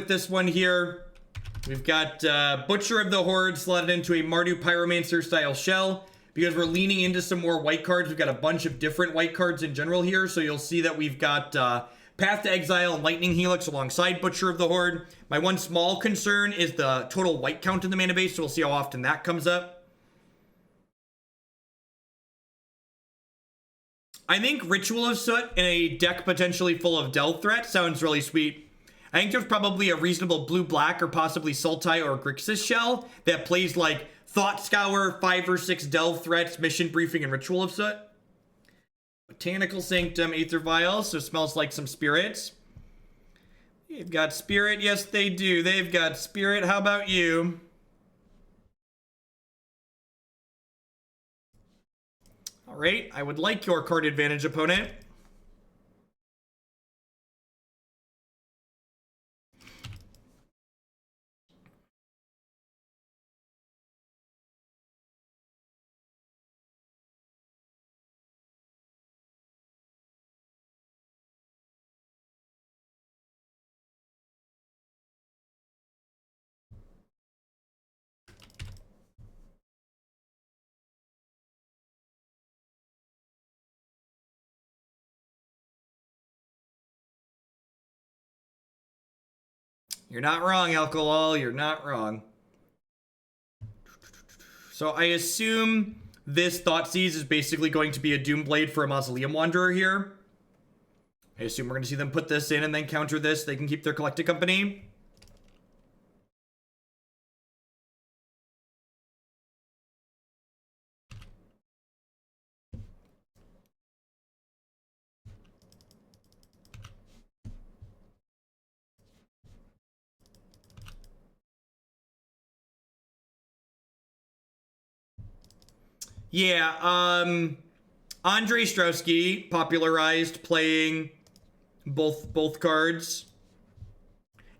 with this one here. We've got Butcher of the Horde slotted into a Mardu Pyromancer style shell. Because we're leaning into some more white cards, we've got a bunch of different white cards in general here. So you'll see that we've got Path to Exile and Lightning Helix alongside Butcher of the Horde. My one small concern is the total white count in the mana base, so we'll see how often that comes up. I think Ritual of Soot in a deck potentially full of Delve threat sounds really sweet. I think there's probably a reasonable blue-black or possibly Sultai or Grixis shell that plays like Thought Scour, 5 or 6 Delve threats, Mission Briefing, and Ritual of Soot. Botanical Sanctum, Aether Vial, so smells like some spirits. They've got spirit, yes they do. They've got spirit, how about you? Alright, I would like your card advantage, opponent. You're not wrong, Alcohol. You're not wrong. So I assume this Thoughtseize is basically going to be a Doomblade for a Mausoleum Wanderer here. I assume we're going to see them put this in and then counter this. They can keep their Collected Company. Yeah, Andre Strowski popularized playing both cards.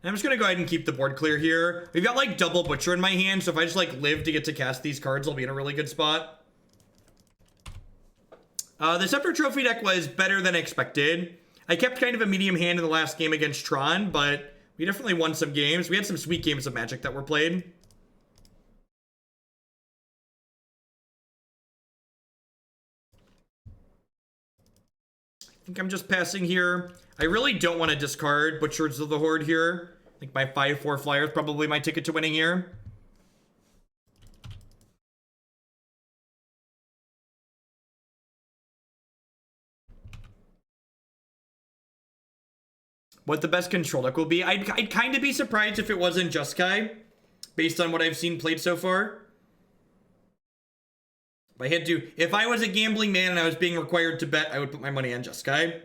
And I'm just gonna go ahead and keep the board clear here. We've got like double Butcher in my hand, so if I just like live to get to cast these cards, I'll be in a really good spot. The Scepter Trophy deck was better than expected. I kept kind of a medium hand in the last game against Tron, but we definitely won some games. We had some sweet games of Magic that were played. I think I'm just passing here. I really don't want to discard Butchers of the Horde here. I think my 5/4 flyer is probably my ticket to winning here. What the best control deck will be? I'd kind of be surprised if it wasn't Jeskai, based on what I've seen played so far. If I was a gambling man and I was being required to bet, I would put my money on Jeskai.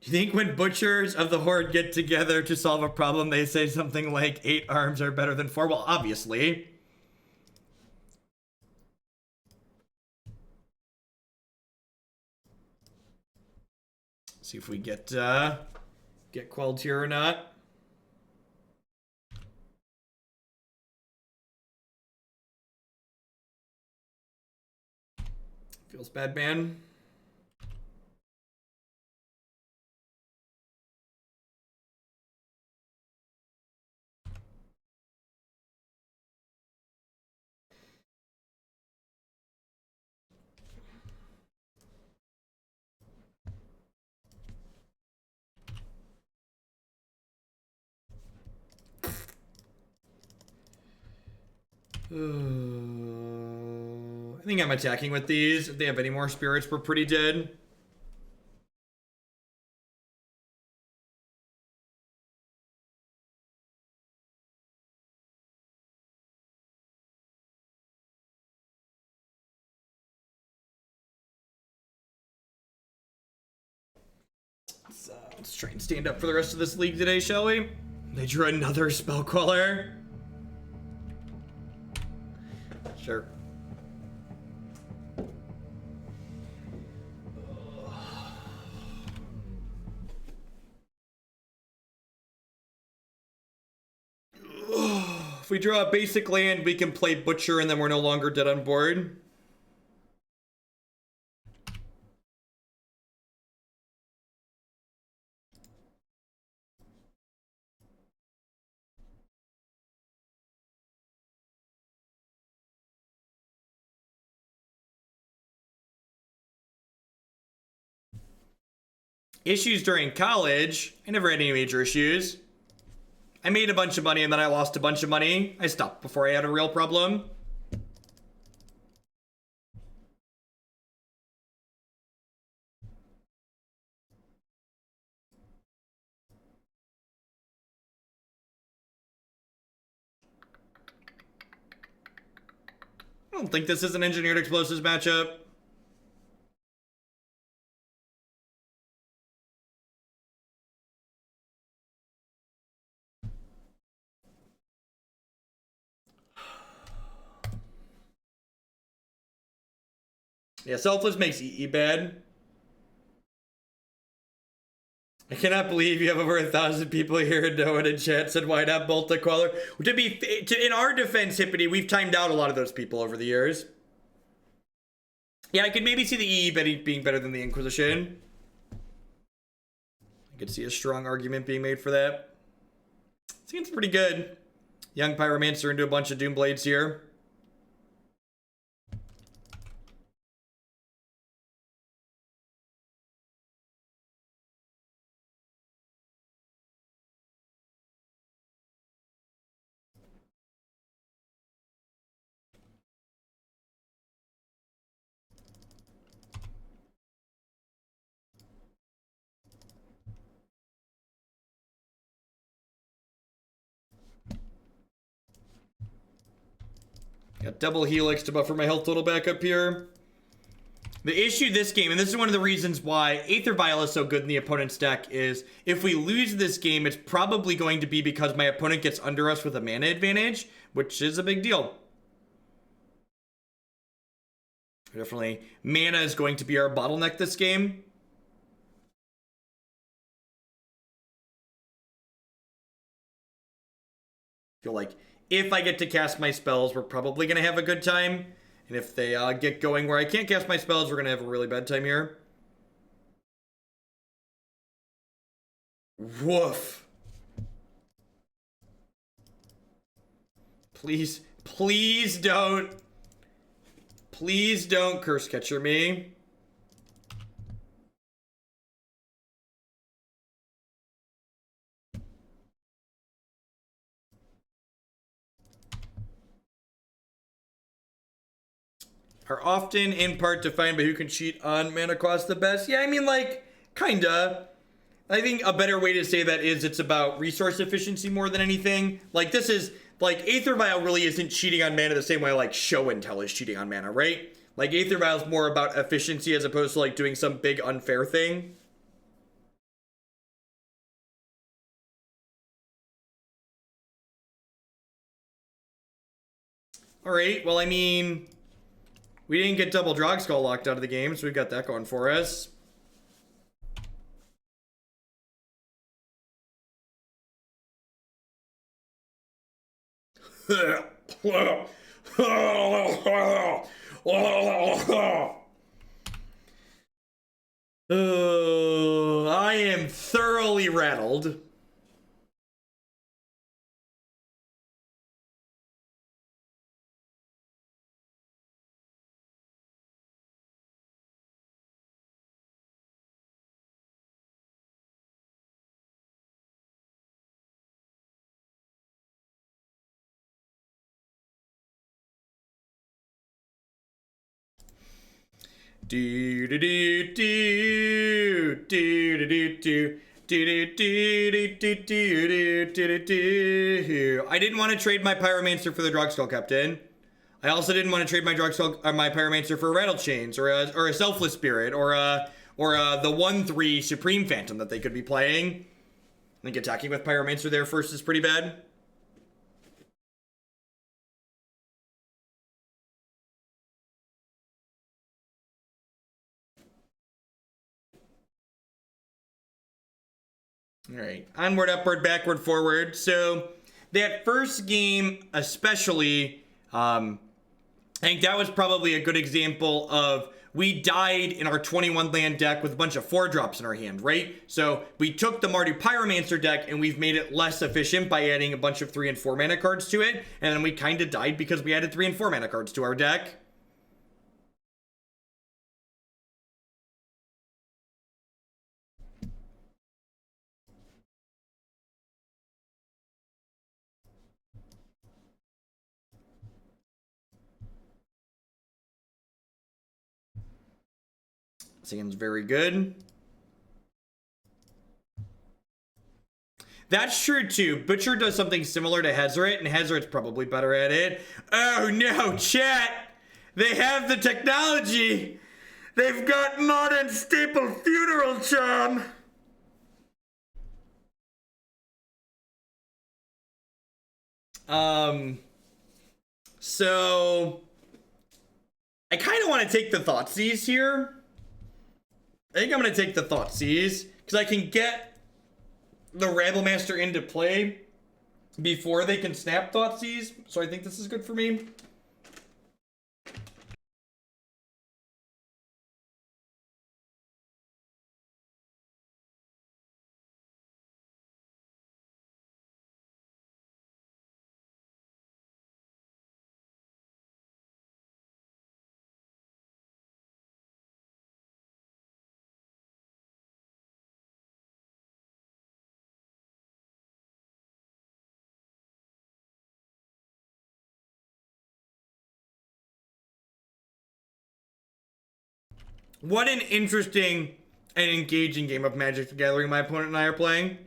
Do you think when Butchers of the Horde get together to solve a problem, they say something like 8 arms are better than 4? Well, obviously. See if we get quelled here or not. Feels bad, man. I think I'm attacking with these. If they have any more spirits, we're pretty dead. Let's try and stand up for the rest of this league today, shall we? They drew another spell queller. Sure. If we draw a basic land, we can play Butcher, and then we're no longer dead on board. Issues during college. I never had any major issues. I made a bunch of money and then I lost a bunch of money. I stopped before I had a real problem. I don't think this is an Engineered Explosives matchup. Yeah, Selfless makes EE bad. I cannot believe you have over 1,000 people here and no one in chat said why not Bolt the Queller. In our defense, Hippity, we've timed out a lot of those people over the years. Yeah, I could maybe see the EE being better than the Inquisition. I could see a strong argument being made for that. Seems pretty good. Young Pyromancer into a bunch of Doomblades here. Got double Helix to buffer my health total back up here. The issue this game, and this is one of the reasons why Aether Vial is so good in the opponent's deck, is if we lose this game, it's probably going to be because my opponent gets under us with a mana advantage, which is a big deal. Definitely, mana is going to be our bottleneck this game. I feel like if I get to cast my spells, we're probably going to have a good time. And if they get going where I can't cast my spells, we're going to have a really bad time here. Woof. Please, please don't. Please don't Curse Catcher me. Are often in part defined by who can cheat on mana cost the best. Yeah, I mean, like, kinda. I think a better way to say that is it's about resource efficiency more than anything. Like, this is, like, Aether Vial really isn't cheating on mana the same way, like, Show and Tell is cheating on mana, right? Like, Aether Vial is more about efficiency as opposed to, like, doing some big unfair thing. Alright, well, I mean, we didn't get double Drogskull locked out of the game, so we've got that going for us. I am thoroughly rattled. I didn't want to trade my Pyromancer for the Drogskull Captain. I also didn't want to trade my my Pyromancer for a Rattle Chains or a Selfless Spirit or the 1/3 Supreme Phantom that they could be playing. I think attacking with Pyromancer there first is pretty bad. All right, onward, upward, backward, forward. So that first game especially, I think that was probably a good example of we died in our 21 land deck with a bunch of 4-drops in our hand, right? So we took the Mardu Pyromancer deck and we've made it less efficient by adding a bunch of 3 and 4 mana cards to it. And then we kind of died because we added 3 and 4 mana cards to our deck. Seems very good. That's true too. Butcher does something similar to Hezret, and Hezret's probably better at it. Oh no, chat! They have the technology! They've got modern staple funeral charm! So I kind of want to take the Thoughtseize here. I think I'm going to take the Thoughtseize because I can get the Rabblemaster into play before they can snap Thoughtseize. So I think this is good for me. What an interesting and engaging game of Magic the Gathering my opponent and I are playing.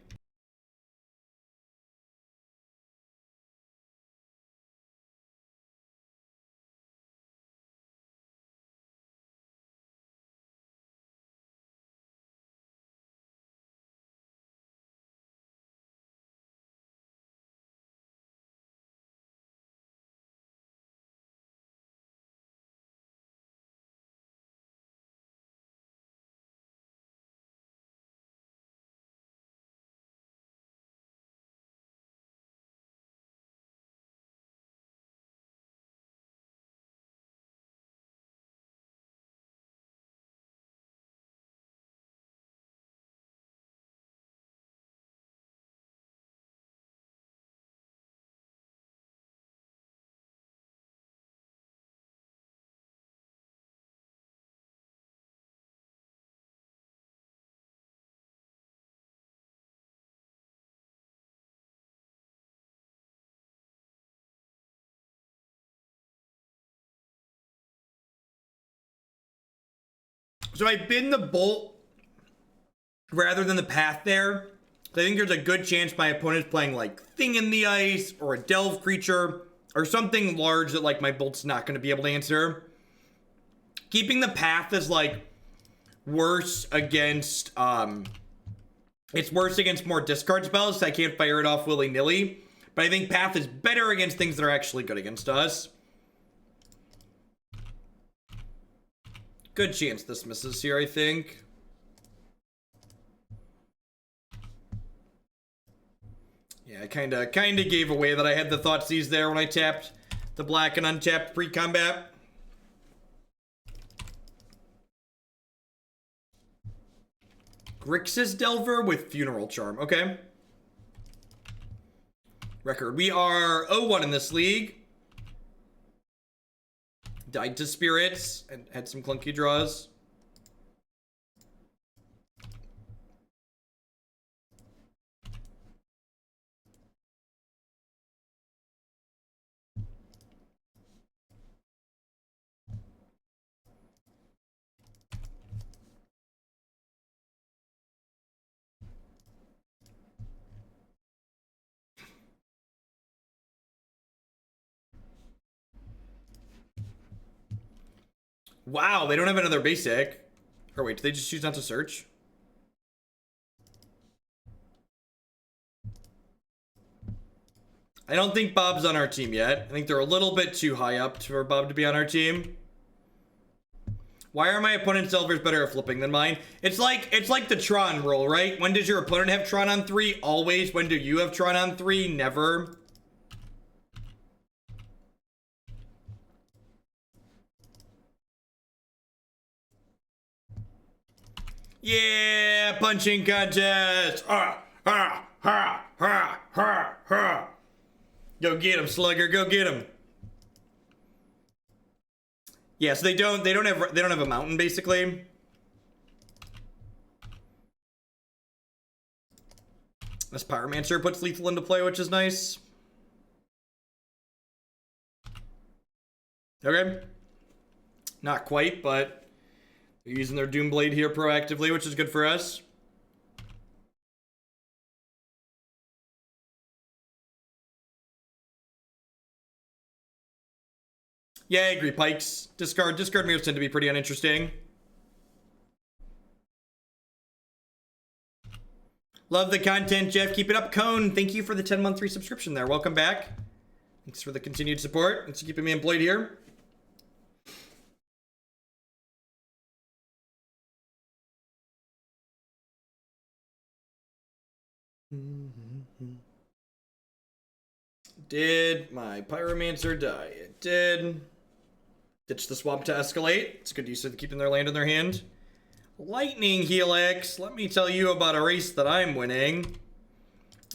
So I bin the Bolt rather than the Path there. I think there's a good chance my opponent's playing like Thing in the Ice or a Delve creature or something large that like my Bolt's not going to be able to answer. Keeping the Path is like worse against, it's worse against more discard spells, so I can't fire it off willy-nilly. But I think Path is better against things that are actually good against us. Good chance this misses here, I think. Yeah, I kinda gave away that I had the Thoughtseize there when I tapped the black and untapped pre-combat. Grixis Delver with Funeral Charm. Okay. Record. We are 0-1 in this league. Died to Spirits and had some clunky draws. Wow, they don't have another basic. Or wait, did they just choose not to search? I don't think Bob's on our team yet. I think they're a little bit too high up for Bob to be on our team. Why are my opponent's Delvers better at flipping than mine? It's like the Tron rule, right? When does your opponent have Tron on 3? Always. When do you have Tron on 3? Never. Yeah, punching contest. Go get him, Slugger. Go get him. Yeah, so they don't have a mountain basically. This Pyromancer puts lethal into play, which is nice. Okay. Not quite, but they're using their Doomblade here proactively, which is good for us. Yeah, I agree, Pikes. Discard mirrors tend to be pretty uninteresting. Love the content, Jeff. Keep it up. Cone, thank you for the 10-month resubscription there. Welcome back. Thanks for the continued support. Thanks for keeping me employed here. Did my Pyromancer die? It did. Ditch the swamp to escalate. It's good use of keeping their land in their hand. Lightning Helix. Let me tell you about a race that I'm winning.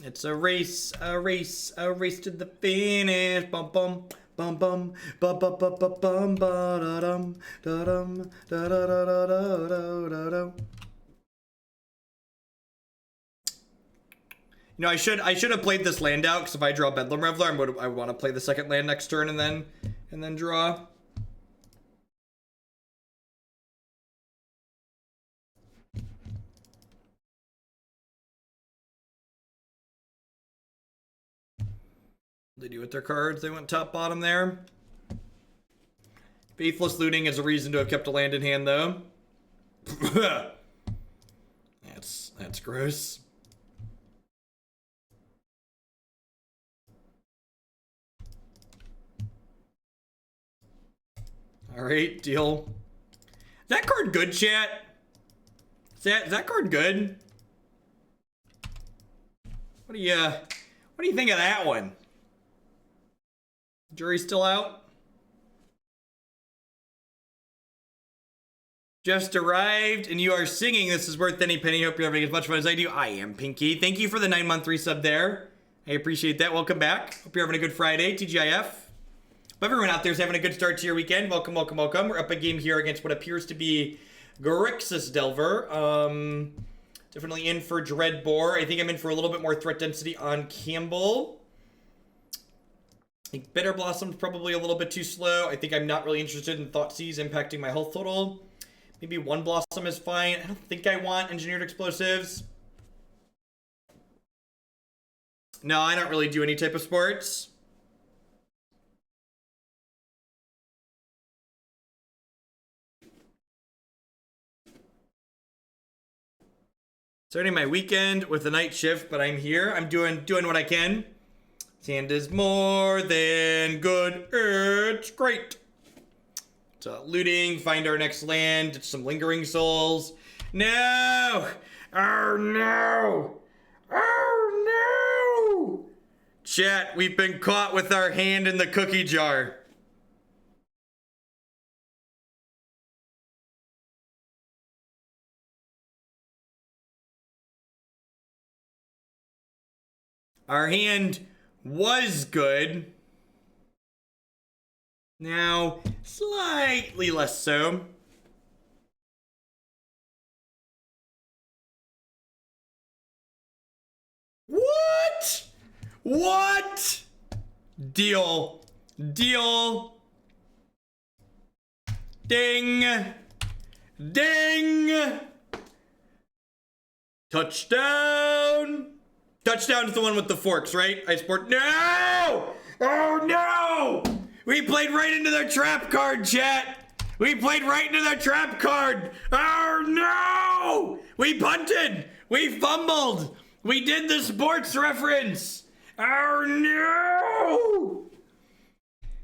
It's a race to the finish. Bum bum bum bum bum bum bum bum bum da dum da dum da da da da da da. You know, I should have played this land out, because if I draw Bedlam Reveler, I want to play the second land next turn and then draw. They do with their cards. They went top bottom there. Faithless Looting is a reason to have kept a land in hand, though. That's gross. All right, deal. Is that card good, chat? Is that card good? What do you think of that one? Jury's still out. Just arrived and you are singing This Is Worth Any Penny. Hope you're having as much fun as I do. I am, Pinky. Thank you for the 9-month resub there. I appreciate that. Welcome back. Hope you're having a good Friday, TGIF. Hope everyone out there is having a good start to your weekend. Welcome, welcome, welcome. We're up a game here against what appears to be Grixis Delver. Definitely in for Dreadbore. I think I'm in for a little bit more threat density on Kambal. I think Bitterblossom's probably a little bit too slow. I think I'm not really interested in Thoughtseize impacting my health total. Maybe one Blossom is fine. I don't think I want Engineered Explosives. No, I don't really do any type of sports. Starting my weekend with a night shift, but I'm here. I'm doing what I can. Sand is more than good. It's great. So looting, find our next land, ditch some lingering souls. No! Oh no! Oh no! Chat, we've been caught with our hand in the cookie jar. Our hand was good. Now, slightly less so. What? What? Deal. Deal. Ding. Ding. Touchdown. Touchdown is the one with the forks, right? I sport. No! Oh no! We played right into their trap card, chat. We played right into their trap card. Oh no! We punted. We fumbled. We did the sports reference. Oh no!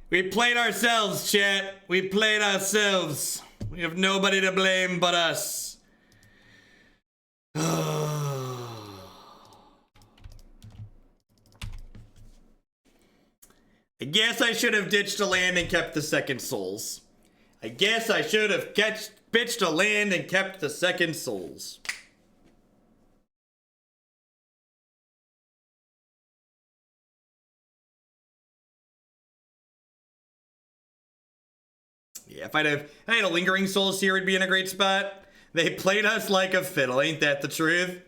We played ourselves, chat. We played ourselves. We have nobody to blame but us. I guess I should have ditched a land and kept the second souls. I guess I should have Pitched a land and kept the second souls. Yeah, if I had a Lingering Souls here, it'd be in a great spot. They played us like a fiddle, ain't that the truth?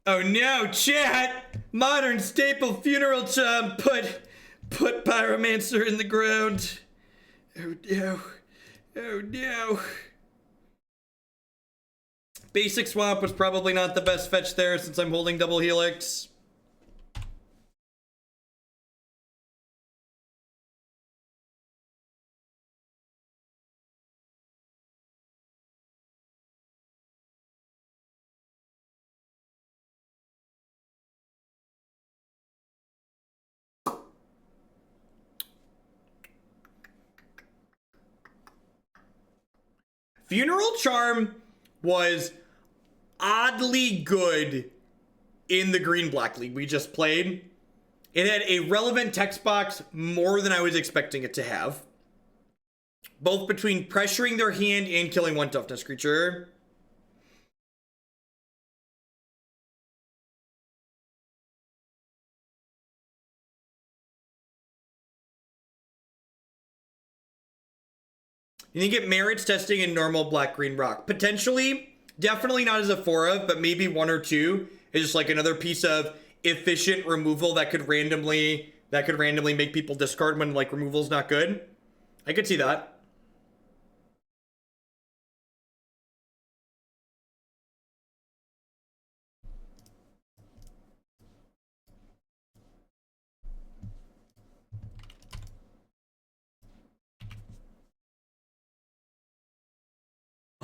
Oh no, chat! Modern staple funeral charm put Pyromancer in the ground. Oh no. Oh no. Basic Swamp was probably not the best fetch there since I'm holding double Helix. Funeral Charm was oddly good in the Green-Black League we just played. It had a relevant text box more than I was expecting it to have. Both between pressuring their hand and killing one toughness creature. You think it merits testing in normal black-green rock? Potentially. Definitely not as a 4 of, but maybe 1 or 2 is just like another piece of efficient removal that could randomly make people discard when like removal's not good. I could see that.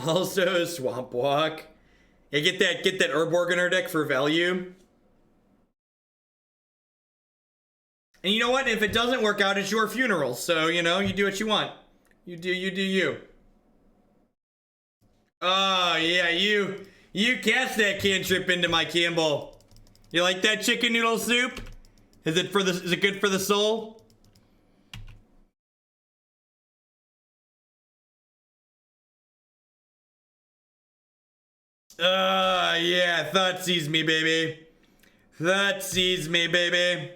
Also, Swamp Walk. Yeah, get that Herb Organer deck for value. And you know what? If it doesn't work out, it's your funeral. So, you know, you do what you want. You do you. Oh, yeah, you cast that cantrip into my Kambal. You like that chicken noodle soup? Is it good for the soul? Yeah, Thoughtseize me, baby. Thoughtseize me, baby.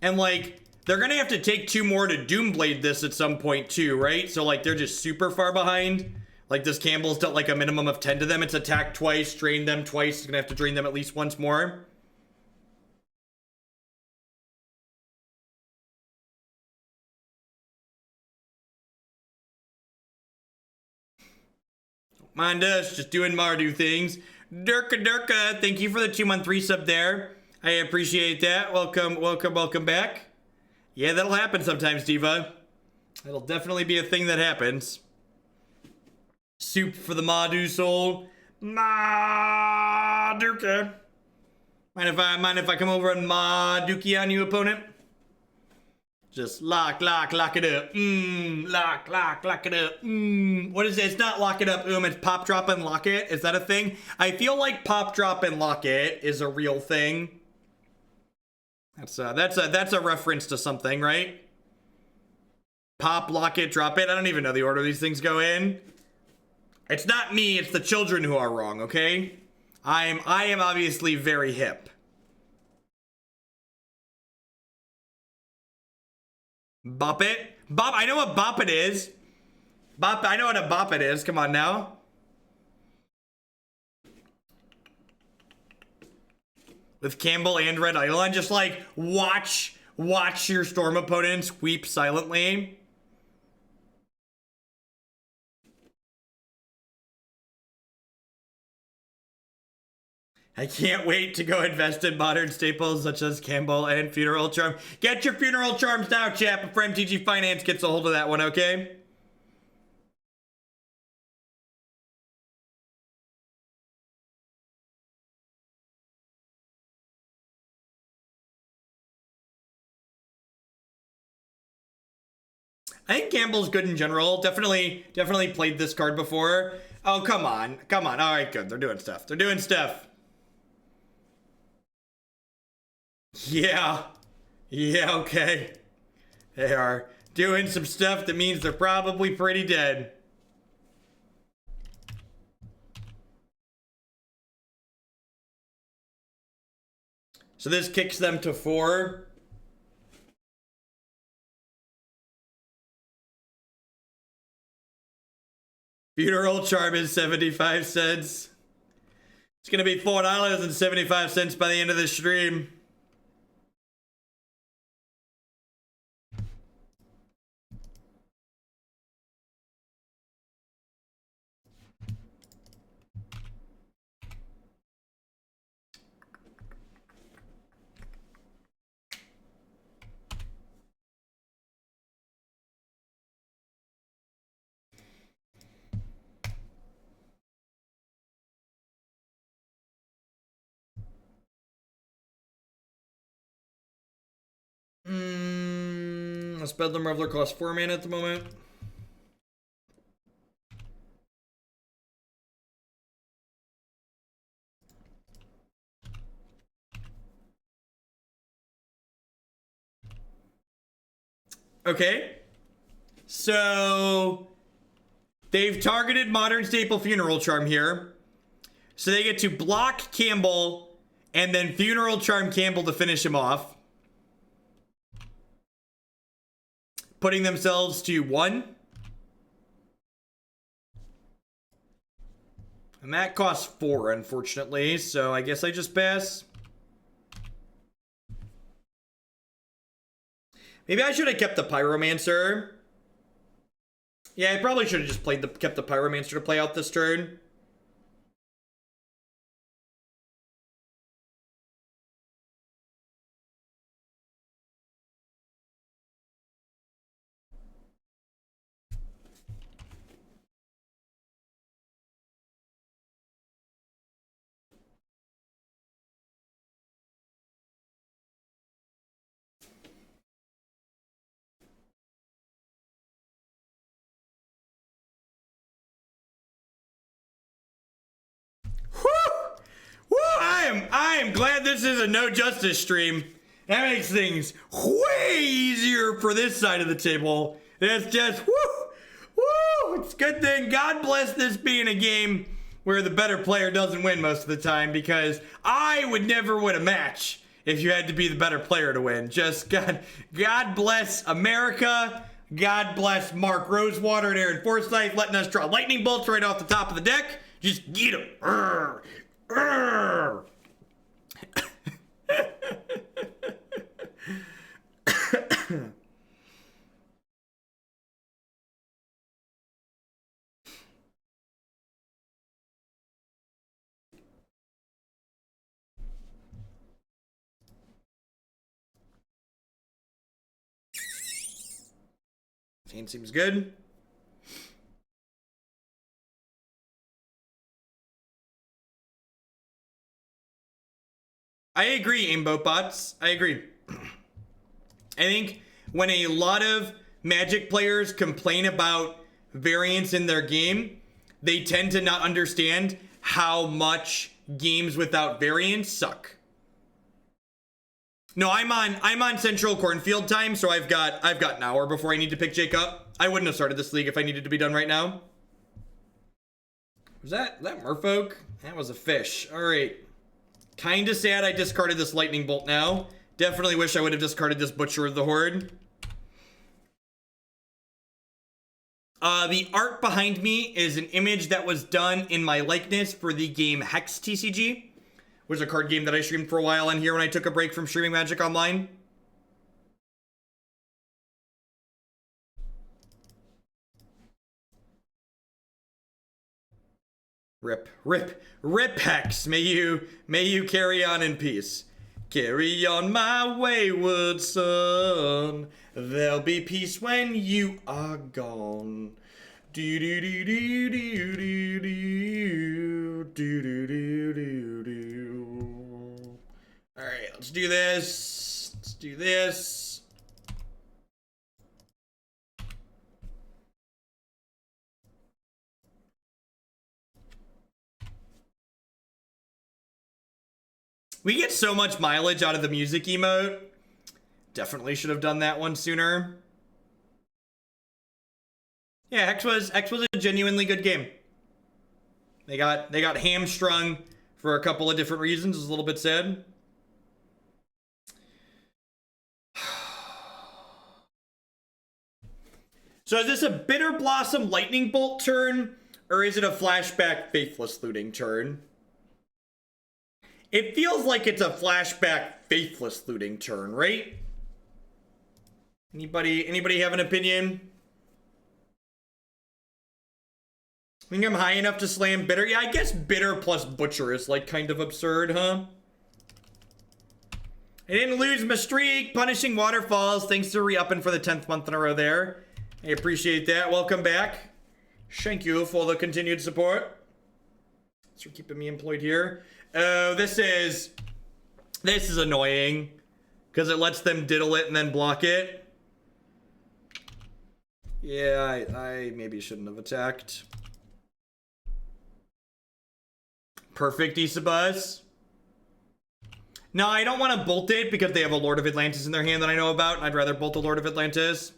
And like, they're gonna have to take 2 more to Doomblade this at some point too, right? So like, they're just super far behind. Like, this Kambal's dealt like a minimum of 10 to them. It's attacked twice, drained them twice. It's gonna have to drain them at least once more. Mind us, just doing Mardu things. Durka, thank you for the 2-month resub there. I appreciate that. Welcome back. Yeah, that'll happen sometimes, Diva. That'll definitely be a thing that happens. Soup for the Mardu soul. Maduka. Mind if I come over and Maduki on you, opponent? Just lock it up. Lock it up. What is it? It's not lock it up, it's pop, drop, and lock it. Is that a thing? I feel like pop, drop, and lock it is a real thing. That's a reference to something, right? Pop, lock it, drop it. I don't even know the order these things go in. It's not me, it's the children who are wrong, okay? I am obviously very hip. Bop it. Bop, I know what bop it is. Bop, I know what a bop it is. Come on now. With Kambal and Red Island, just like watch your storm opponents weep silently. I can't wait to go invest in modern staples such as Kambal and Funeral Charm. Get your Funeral Charms now, chat, before MTG Finance gets a hold of that one, okay? I think Kambal's good in general. Definitely played this card before. Oh, come on. All right, good. They're doing stuff. Yeah. Yeah, okay. They are doing some stuff that means they're probably pretty dead. So this kicks them to 4. Funeral Charm is 75 cents. It's gonna be $4.75 by the end of the stream. This Bedlam Reveler costs 4 mana at the moment. Okay. So they've targeted Modern Staple Funeral Charm here. So they get to block Kambal and then Funeral Charm Kambal to finish him off. Putting themselves to 1. And that costs 4, unfortunately. So I guess I just pass. Maybe I should have kept the Pyromancer. Yeah, I probably should have just kept the Pyromancer to play out this turn. I am glad this is a no justice stream. That makes things way easier for this side of the table. It's just it's a good thing. God bless this being a game where the better player doesn't win most of the time, because I would never win a match if you had to be the better player to win. Just God bless America. God bless Mark Rosewater and Aaron Forsyth letting us draw lightning bolts right off the top of the deck. Just get them. Hand seems good. I agree, Aimboat Bots. I agree. I think when a lot of Magic players complain about variance in their game, they tend to not understand how much games without variance suck. No, I'm on Central Cornfield time, so I've got an hour before I need to pick Jake up. I wouldn't have started this league if I needed to be done right now. Was that Merfolk? That was a fish. All right. Kinda sad I discarded this lightning bolt now. Definitely wish I would have discarded this Butcher of the Horde. The art behind me is an image that was done in my likeness for the game Hex TCG, which is a card game that I streamed for a while on here when I took a break from streaming Magic Online. Rip Hex. May you carry on in peace. Carry on, my wayward son. There'll be peace when you are gone. Do do do do do do do do do do do. All right, let's do this. We get so much mileage out of the music emote. Definitely should have done that one sooner. Yeah, Hex was a genuinely good game. They got hamstrung for a couple of different reasons. It was a little bit sad. So is this a Bitterblossom Lightning Bolt turn, or is it a flashback Faithless Looting turn? It feels like it's a flashback Faithless Looting turn, right? Anybody have an opinion? Think I'm high enough to slam Bitter? Yeah, I guess Bitter plus Butcher is like kind of absurd, huh? I didn't lose my streak. Punishing Waterfalls. Thanks for re-upping for the 10th month in a row there. I appreciate that. Welcome back. Thank you for the continued support. Thanks for keeping me employed here. Oh, this is annoying because it lets them diddle it and then block it. Yeah, I maybe shouldn't have attacked. Perfect Isabus. No, I don't want to bolt it because they have a Lord of Atlantis in their hand that I know about. I'd rather bolt the Lord of Atlantis.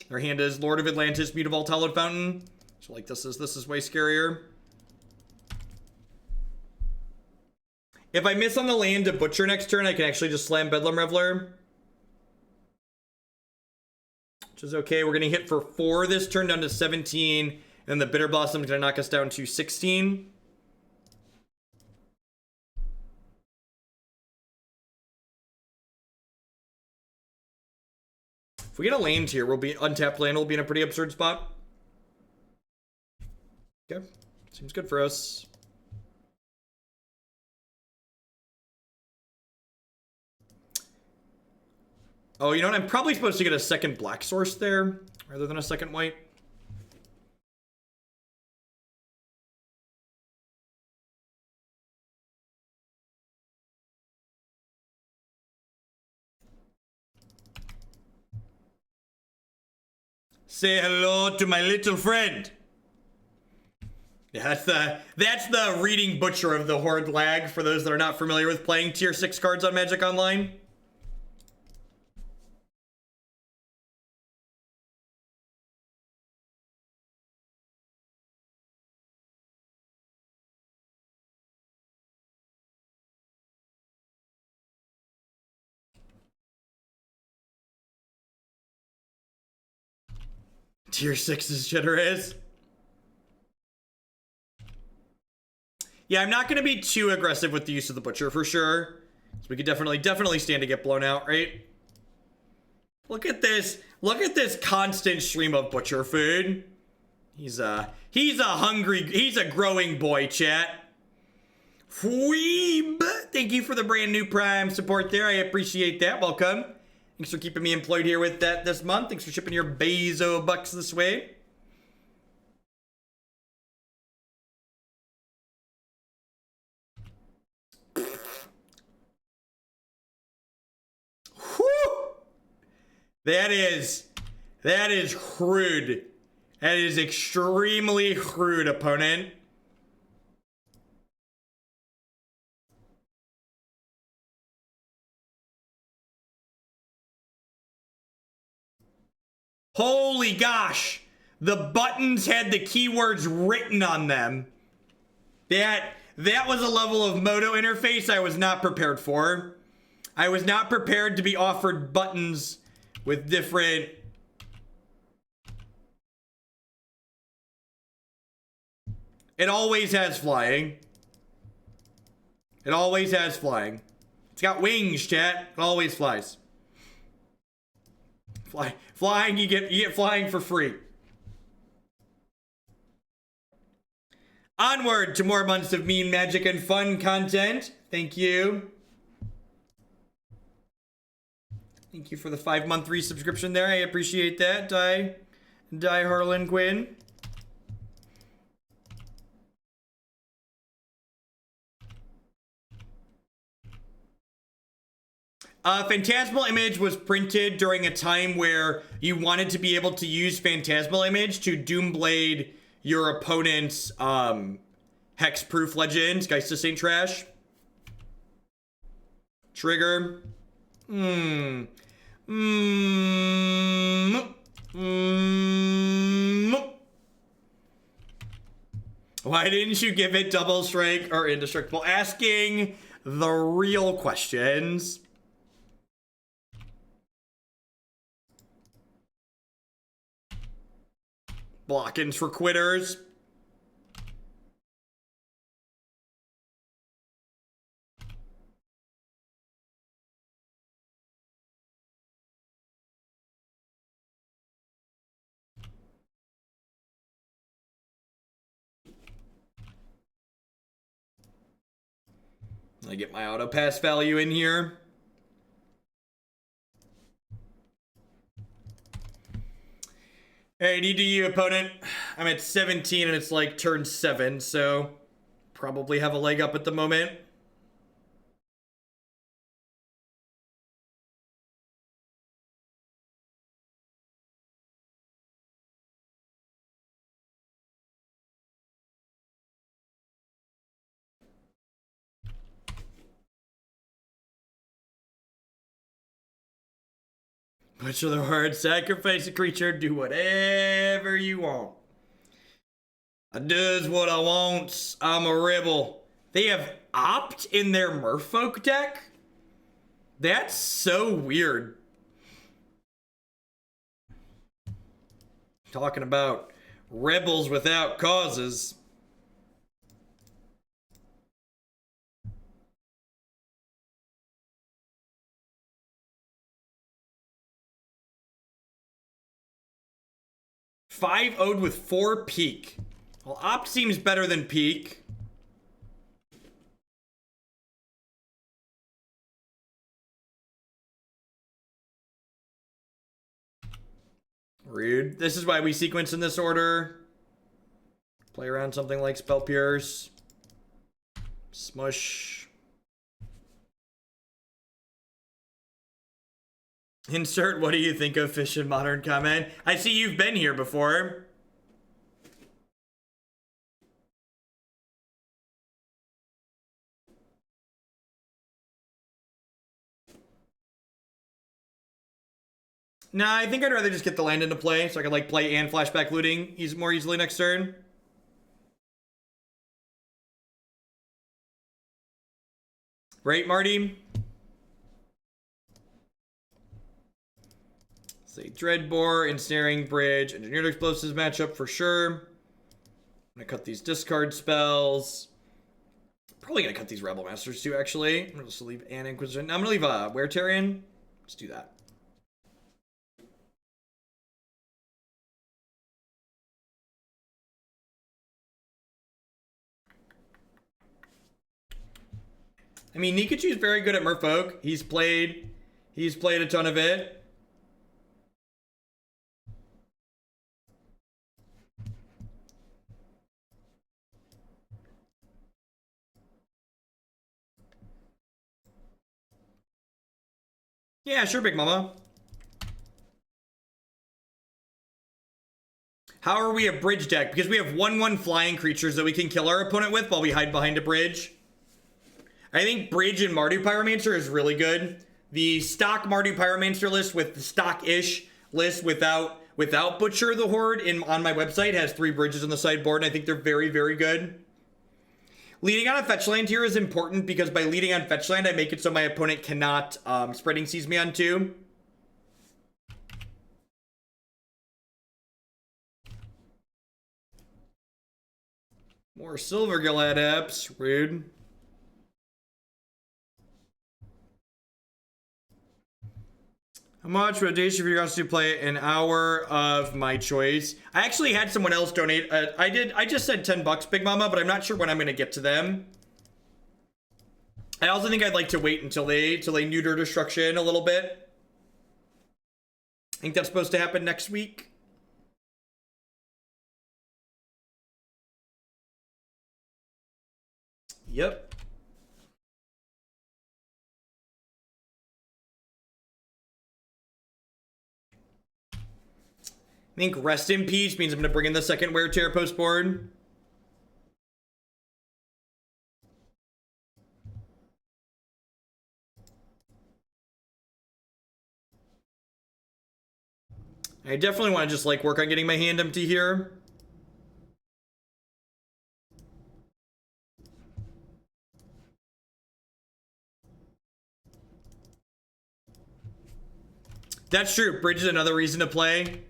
Their hand is Lord of Atlantis, Mutable Hallowed Fountain. So like this is way scarier. If I miss on the land to Butcher next turn, I can actually just slam Bedlam Reveler. Which is okay. We're going to hit for 4 this turn down to 17. And the Bitterblossom is going to knock us down to 16. If we get a land here, untapped land will be in a pretty absurd spot. Okay. Seems good for us. Oh, you know what? I'm probably supposed to get a second black source there rather than a second white. Say hello to my little friend. Yeah, that's the reading butcher of the Horde lag for those that are not familiar with playing tier 6 cards on Magic Online. Tier 6 is generous. Yeah, I'm not going to be too aggressive with the use of the Butcher for sure. So we could definitely stand to get blown out, right? Look at this. Look at this constant stream of Butcher food. He's a growing boy, chat. Weeb. Thank you for the brand new Prime support there. I appreciate that. Welcome. Thanks for keeping me employed here with that this month. Thanks for shipping your Bezo bucks this way. Whew. That is crude. That is extremely crude, opponent. Holy gosh. The buttons had the keywords written on them. That was a level of Moto interface I was not prepared for. I was not prepared to be offered buttons with different... It always has flying. It always has flying. It's got wings, chat. It always flies. Flying, you get flying for free. Onward to more months of mean magic and fun content. Thank you. Thank you for the 5-month resubscription there. I appreciate that. Die Harlan Quinn. Phantasmal Image was printed during a time where you wanted to be able to use Phantasmal Image to Doomblade your opponent's Hexproof Legends. Geistus ain't trash. Trigger. Why didn't you give it double strike or indestructible? Asking the real questions. Block-ins for quitters. I get my auto pass value in here. Hey, DDU opponent. I'm at 17 and it's like turn 7, so probably have a leg up at the moment. Butcher the Horde, sacrifice a creature, do whatever you want. I does what I want. I'm a rebel. They have Opt in their Merfolk deck? That's so weird. Talking about rebels without causes. Five owed with 4 peak. Well, Opt seems better than peak. Rude. This is why we sequence in this order. Play around something like Spell Pierce. Smush. Insert what do you think of fish in modern comment. I see you've been here before. Nah, I think I'd rather just get the land into play so I can like play and flashback looting more easily next turn. Right, Marty? Say Dreadbore, Ensnaring Bridge, Engineered Explosives matchup for sure. I'm gonna cut these discard spells. Probably gonna cut these Rabble-Masters too, actually. I'm gonna just leave an Inquisition. I'm gonna leave a Weretarian. Let's do that. I mean, Nikachu's very good at Merfolk. He's played a ton of it. Yeah, sure, Big Mama. How are we a bridge deck? Because we have 1/1 flying creatures that we can kill our opponent with while we hide behind a bridge. I think Bridge and Mardu Pyromancer is really good. The stock Mardu Pyromancer list with the stock-ish list without Butcher the Horde on my website has 3 bridges on the sideboard, and I think they're very, very good. Leading on a fetch land here is important because by leading on fetch land, I make it so my opponent cannot Spreading Seas me on 2. More Silvergill Adepts. Rude. How much rotation for you guys to play an hour of my choice? I actually had someone else donate. I just said $10, Big Mama, but I'm not sure when I'm gonna get to them. I also think I'd like to wait until they neuter destruction a little bit. I think that's supposed to happen next week. Yep. I think Rest in Peace means I'm going to bring in the second Wear Tear post board. I definitely want to just like work on getting my hand empty here. That's true. Bridge is another reason to play.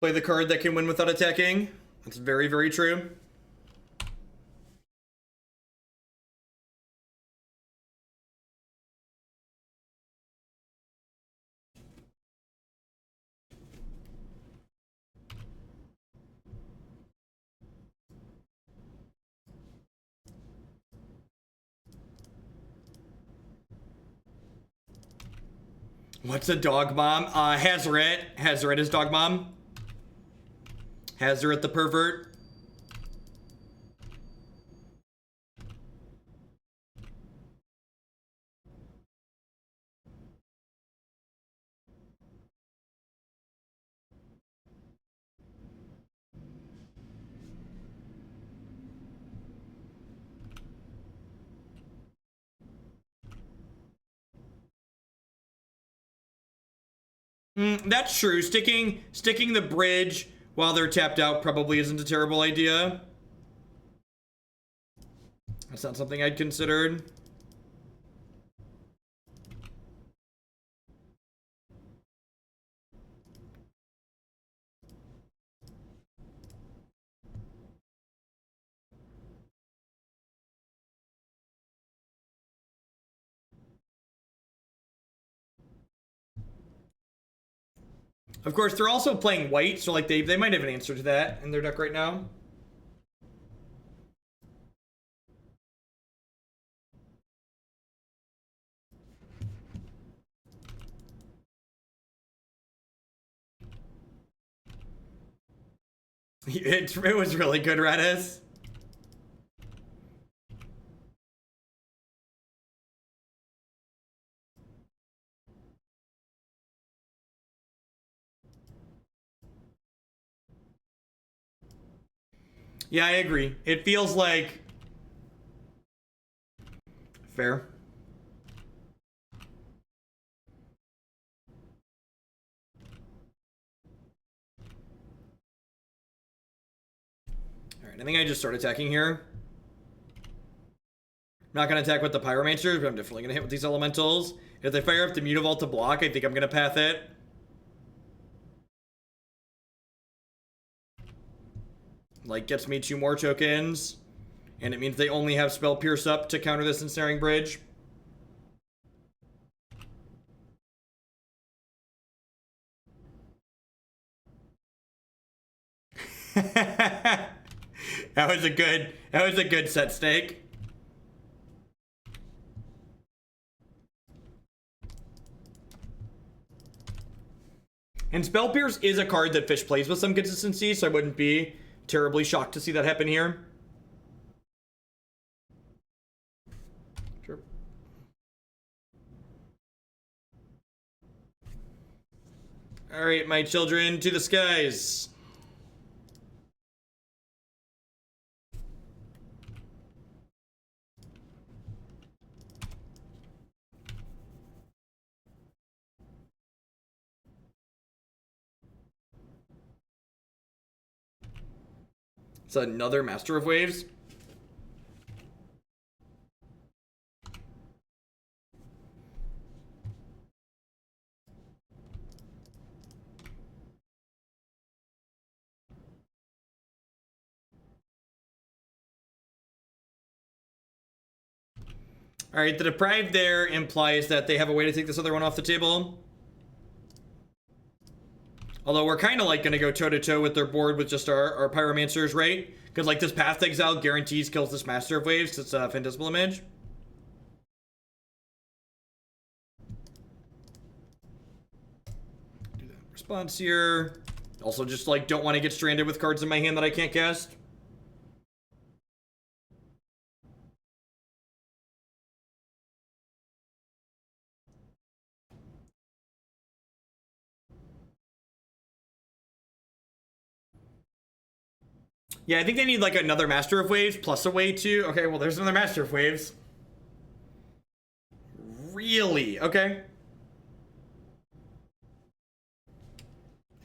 Play the card that can win without attacking. That's very, very true. What's a dog mom? Hazaret. Hazaret is dog mom. Hazaret the pervert. That's true. Sticking the bridge while they're tapped out probably isn't a terrible idea. That's not something I'd considered. Of course, they're also playing white, so like they might have an answer to that in their deck right now. It was really good, Redis. Yeah, I agree. It feels like fair. Alright, I think I just start attacking here. I'm not going to attack with the Pyromancer, but I'm definitely going to hit with these Elementals. If they fire up the Mutavault to block, I think I'm going to path it. Like, gets me 2 more tokens. And it means they only have Spell Pierce up to counter this Ensnaring Bridge. That was a good set stake. And Spell Pierce is a card that Fish plays with some consistency, so I wouldn't be terribly shocked to see that happen here. Sure. All right, my children, to the skies. It's another Master of Waves. All right, the deprived there implies that they have a way to take this other one off the table. Although we're kind of like going to go toe-to-toe with their board with just our Pyromancers, right? Because like this Path to Exile guarantees kills this Master of Waves. It's a Phantasmal Image. Do that response here. Also just like don't want to get stranded with cards in my hand that I can't cast. Yeah, I think they need like another Master of Waves plus a way to... Okay, well, there's another Master of Waves. Really? Okay.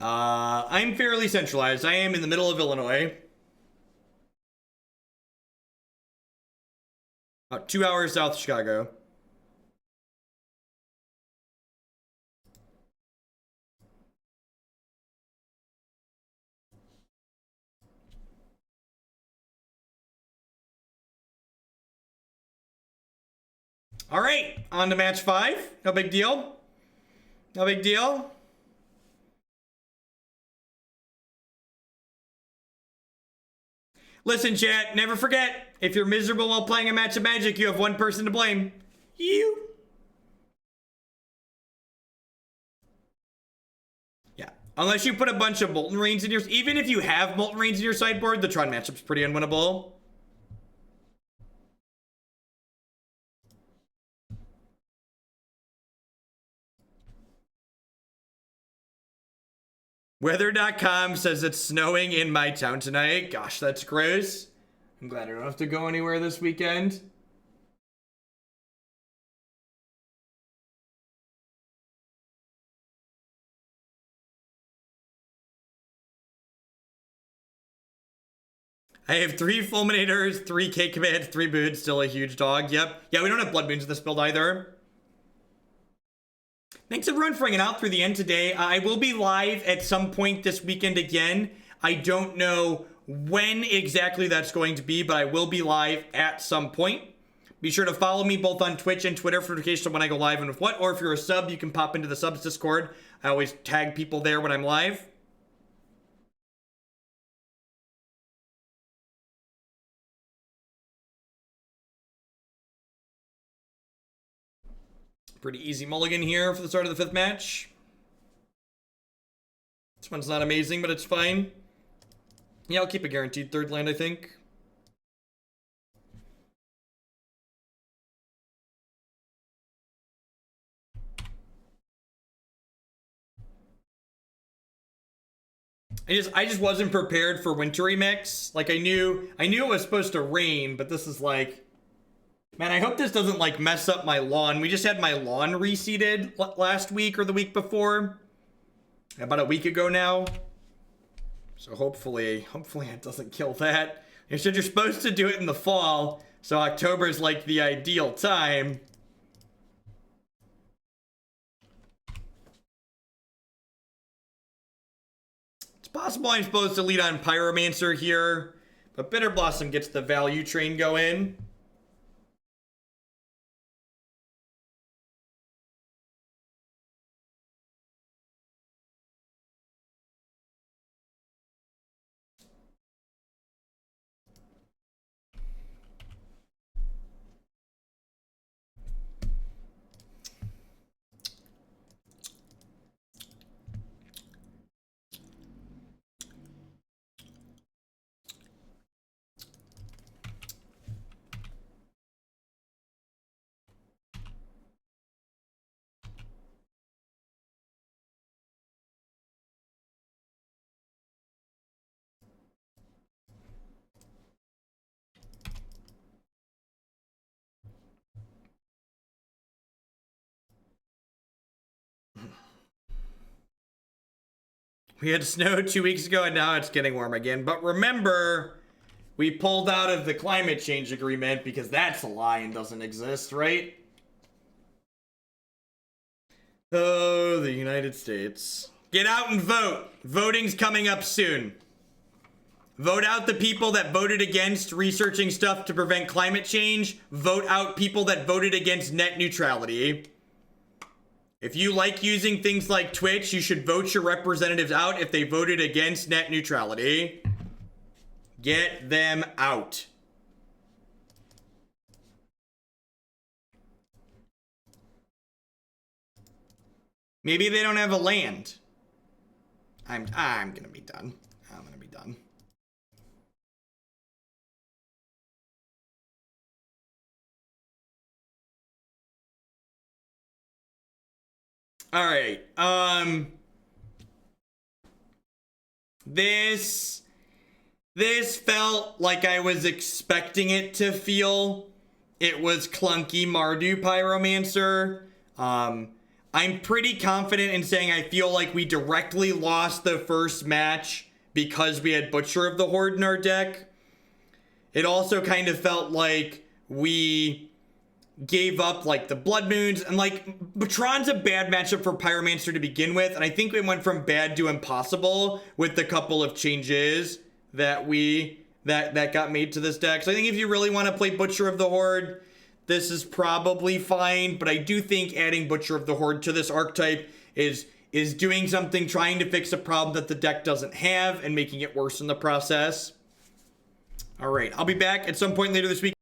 I'm fairly centralized. I am in the middle of Illinois. About 2 hours south of Chicago. All right, on to match 5. No big deal. No big deal. Listen, chat, never forget, if you're miserable while playing a match of Magic, you have one person to blame. You. Yeah, unless you put a bunch of Molten Rains in your... Even if you have Molten Rains in your sideboard, the Tron matchup's pretty unwinnable. Weather.com says it's snowing in my town tonight. Gosh, that's gross. I'm glad I don't have to go anywhere this weekend. I have 3 Fulminators, 3 K Commands, 3 Boots, still a huge dog. Yep. Yeah, we don't have Blood Moons in this build either. Thanks everyone for hanging out through the end today. I will be live at some point this weekend again. I don't know when exactly that's going to be, but I will be live at some point. Be sure to follow me both on Twitch and Twitter for notifications of when I go live and with what. Or if you're a sub, you can pop into the subs Discord. I always tag people there when I'm live. Pretty easy mulligan here for the start of the 5th match. This one's not amazing, but it's fine. Yeah, I'll keep a guaranteed 3rd land, I think. I just wasn't prepared for Wintry Mix. Like I knew it was supposed to rain, but this is like... Man, I hope this doesn't, like, mess up my lawn. We just had my lawn reseeded last week or the week before. About a week ago now. So hopefully it doesn't kill that. You said you're supposed to do it in the fall, so October is, like, the ideal time. It's possible I'm supposed to lead on Pyromancer here, but Bitterblossom gets the value train going. We had snow 2 weeks ago and now it's getting warm again. But remember, we pulled out of the climate change agreement because that's a lie and doesn't exist, right? Oh, the United States. Get out and vote. Voting's coming up soon. Vote out the people that voted against researching stuff to prevent climate change. Vote out people that voted against net neutrality. If you like using things like Twitch, you should vote your representatives out if they voted against net neutrality. Get them out. Maybe they don't have a land. I'm gonna be done. I'm gonna be done. All right. This felt like I was expecting it to feel. It was clunky Mardu Pyromancer. I'm pretty confident in saying I feel like we directly lost the first match because we had Butcher of the Horde in our deck. It also kind of felt like we gave up like the Blood Moons, and like Tron's a bad matchup for Pyromancer to begin with, and I think we went from bad to impossible with the couple of changes that that got made to this deck. So I think if you really want to play Butcher of the Horde, this is probably fine, but I do think adding Butcher of the Horde to this archetype is doing something, trying to fix a problem that the deck doesn't have and making it worse in the process. All right, I'll be back at some point later this week.